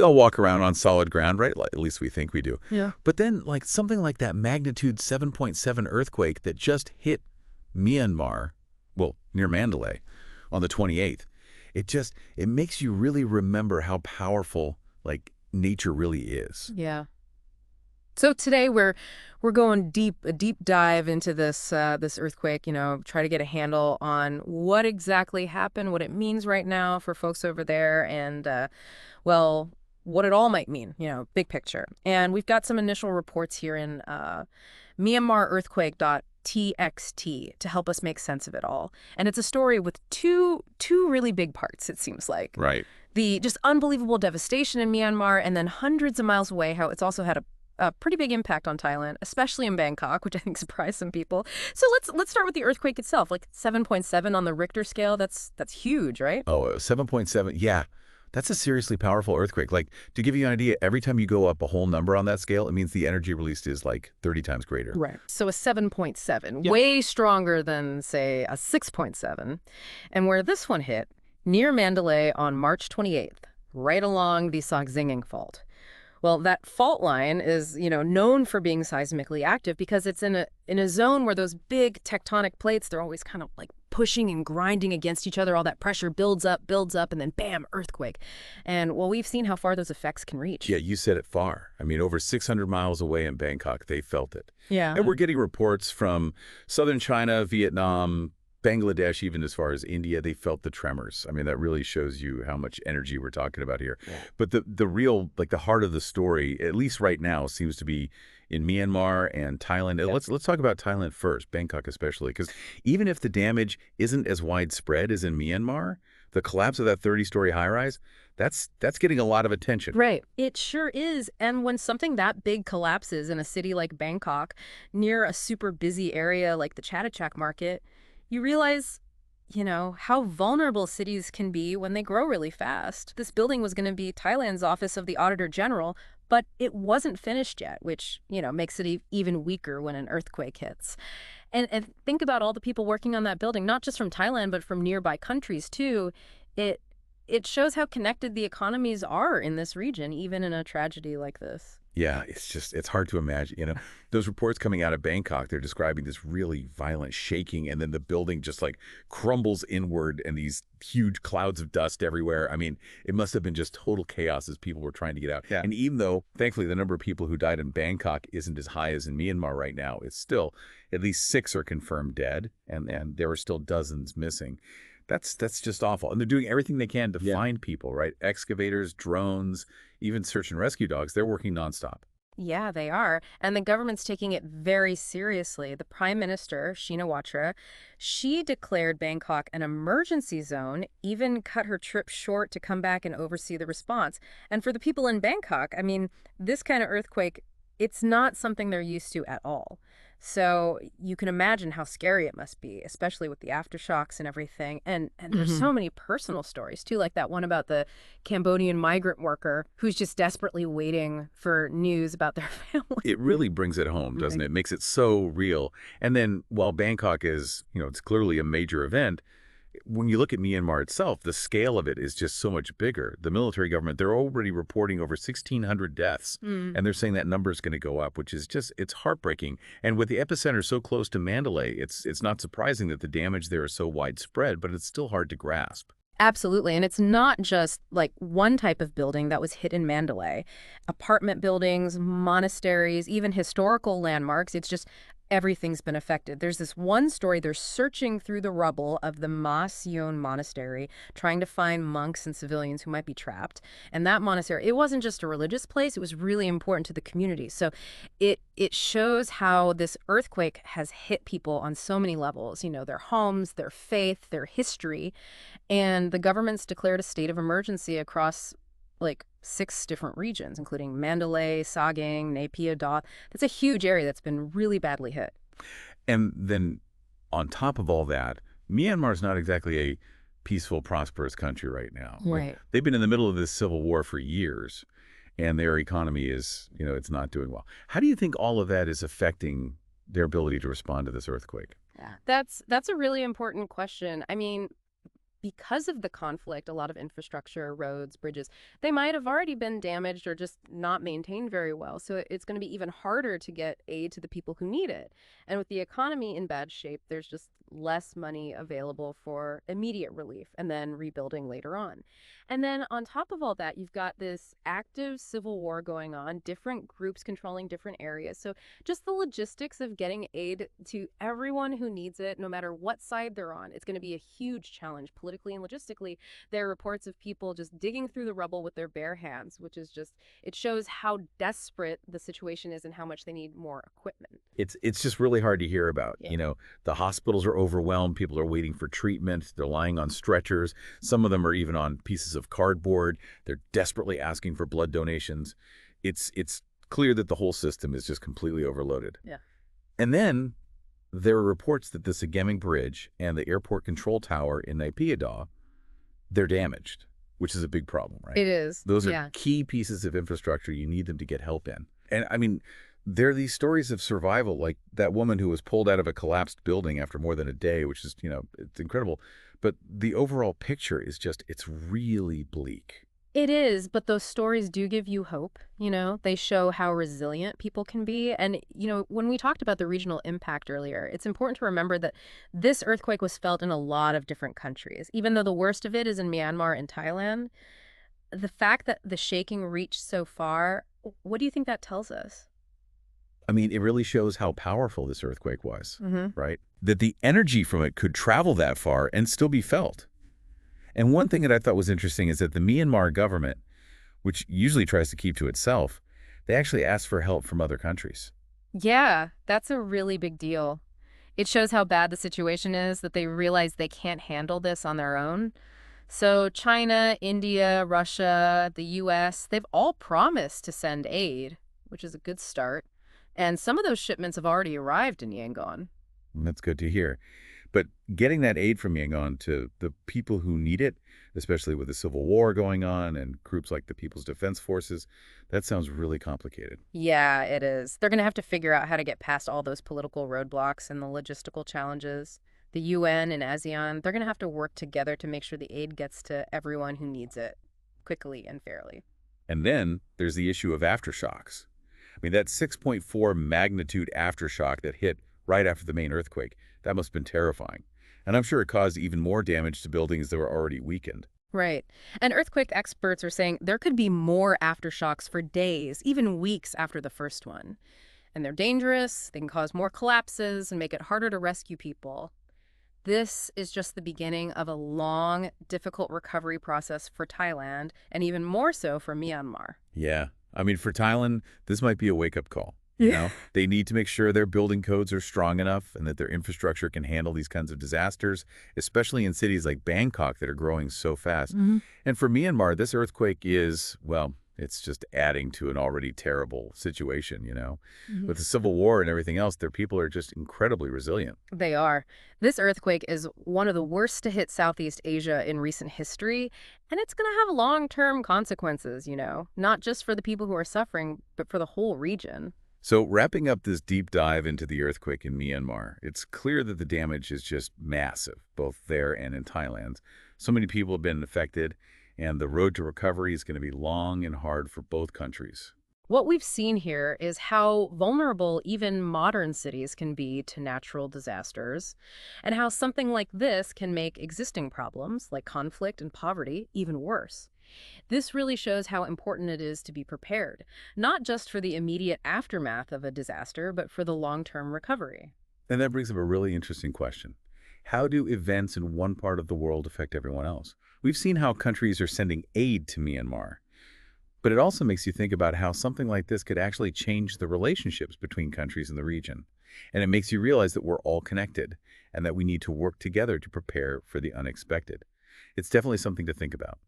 We all walk around on solid ground, right? Like, at least we think we do. Yeah. But then, like, something like that magnitude 7.7 earthquake that just hit Myanmar, well, near Mandalay, on the 28th, it makes you really remember how powerful, like, nature really is. Yeah. So today we're going a deep dive into this earthquake, try to get a handle on what exactly happened, what it means right now for folks over there, and well, what it all might mean, big picture. And we've got some initial reports here in MyanmarEarthquake.txt to help us make sense of it all. And it's a story with two really big parts, it seems like. Right. The just unbelievable devastation in Myanmar, and then hundreds of miles away, how it's also had a pretty big impact on Thailand, especially in Bangkok, which I think surprised some people. So let's start with the earthquake itself, like 7.7 on the Richter scale. That's huge, right? Oh, 7.7. Yeah, that's a seriously powerful earthquake. Like, to give you an idea, every time you go up a whole number on that scale, it means the energy released is like 30 times greater. Right. So a 7.7, Yeah. way stronger than, say, a 6.7. And where this one hit, near Mandalay on March 28th, right along the Xinging Fault. Well, that fault line is, known for being seismically active because it's in a zone where those big tectonic plates, they're always kind of like pushing and grinding against each other. All that pressure builds up, and then bam, earthquake. And, well, we've seen how far those effects can reach. Yeah, you said it far. I mean, over 600 miles away in Bangkok, they felt it. Yeah. And we're getting reports from southern China, Vietnam, Bangladesh, even as far as India, they felt the tremors. I mean, that really shows you how much energy we're talking about here. Yeah. But the real, like, the heart of the story, at least right now, seems to be in Myanmar and Thailand. Yeah. Let's talk about Thailand first, Bangkok especially, because even if the damage isn't as widespread as in Myanmar, the collapse of that 30-story high-rise, that's getting a lot of attention. Right. It sure is. And when something that big collapses in a city like Bangkok, near a super busy area like the Chatuchak market, you realize, how vulnerable cities can be when they grow really fast. This building was going to be Thailand's Office of the Auditor General, but it wasn't finished yet, which, makes it even weaker when an earthquake hits. And think about all the people working on that building, not just from Thailand, but from nearby countries, too. It shows how connected the economies are in this region, even in a tragedy like this. Yeah, it's hard to imagine, Those reports coming out of Bangkok, they're describing this really violent shaking, and then the building just like crumbles inward and these huge clouds of dust everywhere. I mean, it must have been just total chaos as people were trying to get out. Yeah. And even though, thankfully, the number of people who died in Bangkok isn't as high as in Myanmar right now, it's still at least 6 are confirmed dead, and there are still dozens missing. That's just awful. And they're doing everything they can to find people, right? Excavators, drones, even search and rescue dogs. They're working nonstop. Yeah, they are. And the government's taking it very seriously. The Prime Minister, Shinawatra, she declared Bangkok an emergency zone, even cut her trip short to come back and oversee the response. And for the people in Bangkok, I mean, this kind of earthquake, it's not something they're used to at all. So you can imagine how scary it must be, especially with the aftershocks and everything. And there's so many personal stories, too, like that one about the Cambodian migrant worker who's just desperately waiting for news about their family. It really brings it home, doesn't it? It makes it so real. And then while Bangkok is, it's clearly a major event, when you look at Myanmar itself, the scale of it is just so much bigger. The military government, they're already reporting over 1,600 deaths, and they're saying that number is going to go up, which is just, it's heartbreaking. And with the epicenter so close to Mandalay, it's not surprising that the damage there is so widespread, but it's still hard to grasp. Absolutely. And it's not just like one type of building that was hit in Mandalay. Apartment buildings, monasteries, even historical landmarks. It's just everything's been affected. There's this one story, they're searching through the rubble of the Ma Sion monastery, trying to find monks and civilians who might be trapped. And that monastery, it wasn't just a religious place, it was really important to the community. So it shows how this earthquake has hit people on so many levels, their homes, their faith, their history. And the government's declared a state of emergency across like 6 different regions, including Mandalay, Sagaing, Nay Pyi. That's a huge area that's been really badly hit. And then on top of all that, Myanmar's not exactly a peaceful, prosperous country right now. Right. They've been in the middle of this civil war for years, and their economy is, it's not doing well. How do you think all of that is affecting their ability to respond to this earthquake? Yeah. That's a really important question. I mean, because of the conflict, a lot of infrastructure, roads, bridges, they might have already been damaged or just not maintained very well. So it's going to be even harder to get aid to the people who need it. And with the economy in bad shape, there's just less money available for immediate relief and then rebuilding later on. And then on top of all that, you've got this active civil war going on, different groups controlling different areas. So just the logistics of getting aid to everyone who needs it, no matter what side they're on, it's going to be a huge challenge politically and logistically. There are reports of people just digging through the rubble with their bare hands, which is just, it shows how desperate the situation is and how much they need more equipment. It's just really hard to hear about. Yeah. You know, the hospitals are overwhelmed. People are waiting for treatment. They're lying on stretchers. Some of them are even on pieces of cardboard. They're desperately asking for blood donations. It's clear that the whole system is just completely overloaded. Yeah. And then there are reports that the Sageming Bridge and the airport control tower in Naypyidaw, they're damaged, which is a big problem, right? It is. Those are Yeah. key pieces of infrastructure. You need them to get help in. And I mean, there are these stories of survival, like that woman who was pulled out of a collapsed building after more than a day, which is, it's incredible. But the overall picture is just, it's really bleak. It is, but those stories do give you hope, They show how resilient people can be. And, when we talked about the regional impact earlier, it's important to remember that this earthquake was felt in a lot of different countries. Even though the worst of it is in Myanmar and Thailand, the fact that the shaking reached so far, what do you think that tells us? I mean, it really shows how powerful this earthquake was, Mm-hmm. right? That the energy from it could travel that far and still be felt. And one thing that I thought was interesting is that the Myanmar government, which usually tries to keep to itself, they actually asked for help from other countries. Yeah, that's a really big deal. It shows how bad the situation is, that they realize they can't handle this on their own. So China, India, Russia, the US, they've all promised to send aid, which is a good start. And some of those shipments have already arrived in Yangon. And that's good to hear. But getting that aid from Yangon to the people who need it, especially with the civil war going on and groups like the People's Defense Forces, that sounds really complicated. Yeah, it is. They're going to have to figure out how to get past all those political roadblocks and the logistical challenges. The UN and ASEAN, they're going to have to work together to make sure the aid gets to everyone who needs it quickly and fairly. And then there's the issue of aftershocks. I mean, that 6.4 magnitude aftershock that hit right after the main earthquake, that must have been terrifying. And I'm sure it caused even more damage to buildings that were already weakened. Right. And earthquake experts are saying there could be more aftershocks for days, even weeks after the first one. And they're dangerous, they can cause more collapses and make it harder to rescue people. This is just the beginning of a long, difficult recovery process for Thailand, and even more so for Myanmar. Yeah. I mean, for Thailand, this might be a wake-up call. You know, they need to make sure their building codes are strong enough and that their infrastructure can handle these kinds of disasters, especially in cities like Bangkok that are growing so fast. Mm-hmm. And for Myanmar, this earthquake is, well, it's just adding to an already terrible situation, Mm-hmm. With the civil war and everything else, their people are just incredibly resilient. They are. This earthquake is one of the worst to hit Southeast Asia in recent history, and it's going to have long-term consequences, not just for the people who are suffering, but for the whole region. So wrapping up this deep dive into the earthquake in Myanmar, it's clear that the damage is just massive, both there and in Thailand. So many people have been affected, and the road to recovery is going to be long and hard for both countries. What we've seen here is how vulnerable even modern cities can be to natural disasters, and how something like this can make existing problems, like conflict and poverty, even worse. This really shows how important it is to be prepared, not just for the immediate aftermath of a disaster, but for the long-term recovery. And that brings up a really interesting question. How do events in one part of the world affect everyone else? We've seen how countries are sending aid to Myanmar, but it also makes you think about how something like this could actually change the relationships between countries in the region. And it makes you realize that we're all connected and that we need to work together to prepare for the unexpected. It's definitely something to think about.